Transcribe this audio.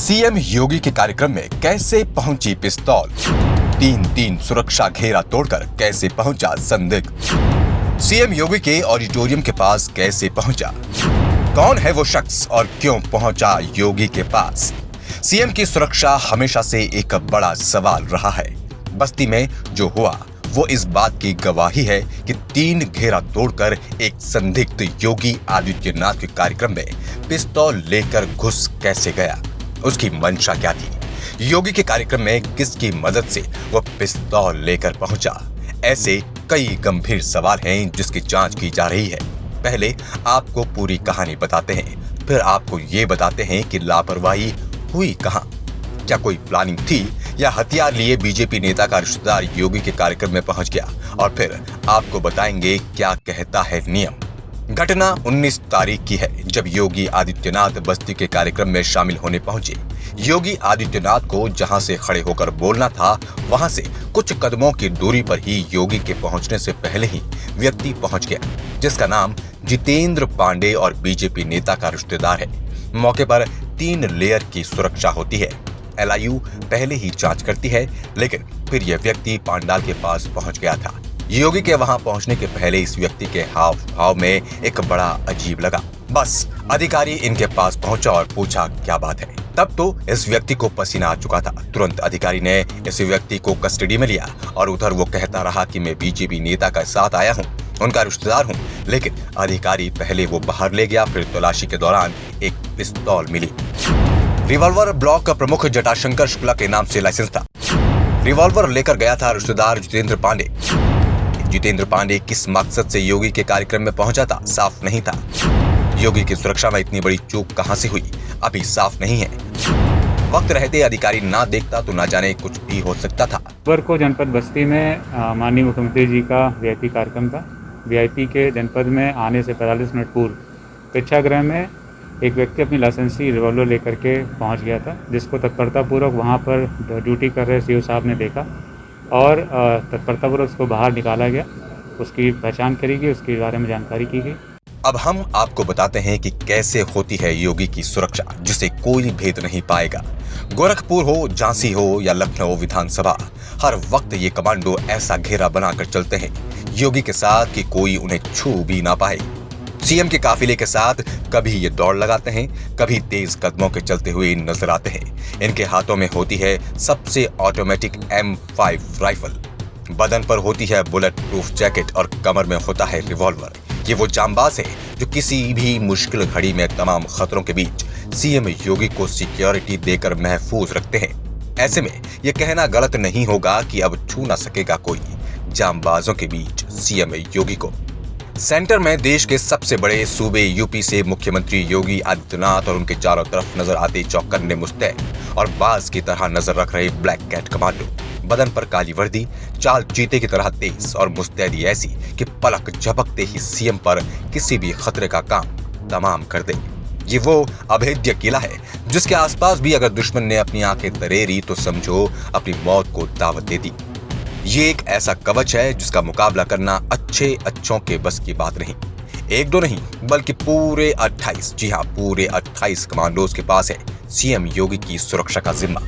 CM योगी के कार्यक्रम में कैसे पहुंची पिस्तौल? तीन सुरक्षा घेरा तोड़कर कैसे पहुंचा संदिग्ध? सीएम योगी के ऑडिटोरियम के पास कैसे पहुंचा? कौन है वो शख्स और क्यों पहुंचा योगी के पास? सीएम की सुरक्षा हमेशा से एक बड़ा सवाल रहा है। बस्ती में जो हुआ वो इस बात की गवाही है कि 3 घेरा तोड़कर एक संदिग्ध योगी आदित्यनाथ के कार्यक्रम में पिस्तौल लेकर घुस कैसे गया, उसकी मंशा क्या थी, योगी के कार्यक्रम में किसकी मदद से वो पिस्तौल लेकर पहुंचा। ऐसे कई गंभीर सवाल हैं जिसकी जांच की जा रही है। पहले आपको पूरी कहानी बताते हैं, फिर आपको ये बताते हैं कि लापरवाही हुई कहां। क्या कोई प्लानिंग थी या हथियार लिए बीजेपी नेता का रिश्तेदार योगी के कार्यक्रम में पहुंच गया? और फिर आपको बताएंगे क्या कहता है नियम। घटना 19 तारीख की है, जब योगी आदित्यनाथ बस्ती के कार्यक्रम में शामिल होने पहुंचे। योगी आदित्यनाथ को जहां से खड़े होकर बोलना था, वहां से कुछ कदमों की दूरी पर ही योगी के पहुंचने से पहले ही व्यक्ति पहुंच गया, जिसका नाम जितेंद्र पांडे और बीजेपी नेता का रिश्तेदार है। मौके पर 3 लेयर की सुरक्षा होती है। LIU पहले ही जांच करती है, लेकिन फिर यह व्यक्ति पांडाल के पास पहुंच गया था। योगी के वहां पहुंचने के पहले इस व्यक्ति के हाव भाव में एक बड़ा अजीब लगा। बस अधिकारी इनके पास पहुंचा और पूछा क्या बात है। तब तो इस व्यक्ति को पसीना आ चुका था। तुरंत अधिकारी ने इस व्यक्ति को कस्टडी में लिया और उधर वो कहता रहा कि मैं बीजेपी नेता का साथ आया हूँ, उनका रिश्तेदार हूँ। लेकिन अधिकारी पहले वो बाहर ले गया, फिर तलाशी के दौरान एक पिस्तौल मिली। रिवॉल्वर ब्लॉक का प्रमुख जटाशंकर शुक्ला के नाम से लाइसेंस था। रिवॉल्वर लेकर गया था रिश्तेदार जितेंद्र पांडे। जितेंद्र पांडे किस मकसद से योगी के कार्यक्रम में पहुंचा था, साफ नहीं था। योगी की सुरक्षा में इतनी बड़ी चूक कहां से हुई, अभी साफ नहीं है। वक्त रहते अधिकारी ना देखता तो ना जाने कुछ भी हो सकता था। बुधवार को जनपद बस्ती में माननीय मुख्यमंत्री जी का VIP कार्यक्रम था। VIP के जनपद में आने से 45 मिनट पूर्व प्रेक्षागृह में एक व्यक्ति अपनी लाइसेंसी रिवॉल्वर लेकर के पहुंच गया था, जिसको तत्परतापूर्वक वहां पर ड्यूटी कर रहे CO साहब ने देखा और तत्परतापूर्वक उसको बाहर निकाला गया। उसकी पहचान करी गई, उसके बारे में जानकारी की गई। अब हम आपको बताते हैं कि कैसे होती है योगी की सुरक्षा, जिसे कोई भेद नहीं पाएगा। गोरखपुर हो, झांसी हो या लखनऊ विधानसभा, हर वक्त ये कमांडो ऐसा घेरा बनाकर चलते हैं योगी के साथ कि कोई उन्हें छू भी ना पाए। सीएम के काफिले के साथ कभी ये दौड़ लगाते हैं, कभी तेज कदमों के चलते हुए नजर आते हैं। इनके हाथों में होती है सबसे ऑटोमेटिक M5 राइफल, बदन पर होती है बुलेट प्रूफ जैकेट और कमर में होता है रिवॉल्वर। ये वो जांबाज है जो किसी भी मुश्किल घड़ी में तमाम खतरों के बीच सीएम योगी को सिक्योरिटी देकर महफूज रखते हैं। ऐसे में ये कहना गलत नहीं होगा कि अब छू ना सकेगा कोई जांबाजों के बीच सीएम योगी को। सेंटर में देश के सबसे बड़े सूबे यूपी से मुख्यमंत्री योगी आदित्यनाथ और उनके चारों तरफ नजर आते चौकन्ने मुस्तैद और बाज की तरह नजर रख रहे ब्लैक कैट कमांडो। बदन पर काली वर्दी, चाल चीते की तरह तेज और मुस्तैदी ऐसी कि पलक झपकते ही सीएम पर किसी भी खतरे का काम तमाम कर दे। ये वो अभेद्य किला है जिसके आसपास भी अगर दुश्मन ने अपनी आंखें तरेरी तो समझो अपनी मौत को दावत दे दी। ये एक ऐसा कवच है जिसका मुकाबला करना अच्छों के बस की बात नहीं। 1-2 नहीं बल्कि पूरे 28, जी हाँ पूरे 28 कमांडोज के पास है सीएम योगी की सुरक्षा का जिम्मा।